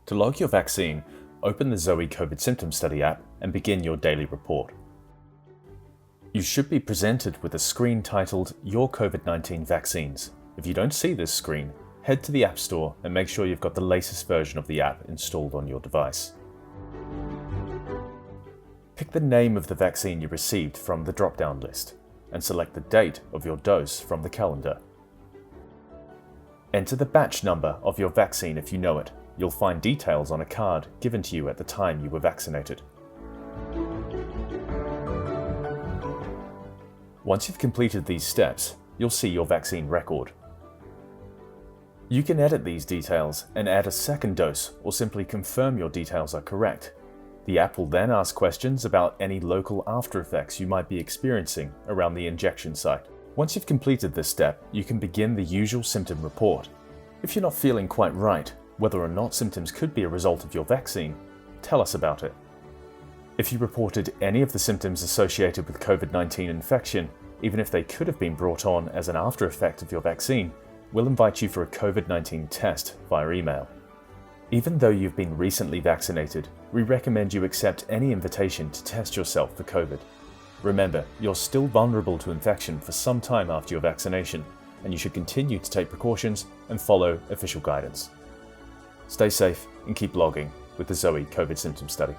To log your vaccine, open the ZOE COVID Symptom Study app and begin your daily report. You should be presented with a screen titled Your COVID-19 Vaccines. If you don't see this screen, head to the App Store and make sure you've got the latest version of the app installed on your device. Pick the name of the vaccine you received from the drop-down list and select the date of your dose from the calendar. Enter the batch number of your vaccine if you know it. You'll find details on a card given to you at the time you were vaccinated. Once you've completed these steps, you'll see your vaccine record. You can edit these details and add a second dose or simply confirm your details are correct. The app will then ask questions about any local after effects you might be experiencing around the injection site. Once you've completed this step, you can begin the usual symptom report. If you're not feeling quite right, whether or not symptoms could be a result of your vaccine, tell us about it. If you reported any of the symptoms associated with COVID-19 infection, even if they could have been brought on as an after effect of your vaccine, we'll invite you for a COVID-19 test via email. Even though you've been recently vaccinated, we recommend you accept any invitation to test yourself for COVID. Remember, you're still vulnerable to infection for some time after your vaccination, and you should continue to take precautions and follow official guidance. Stay safe and keep logging with the ZOE COVID Symptom Study.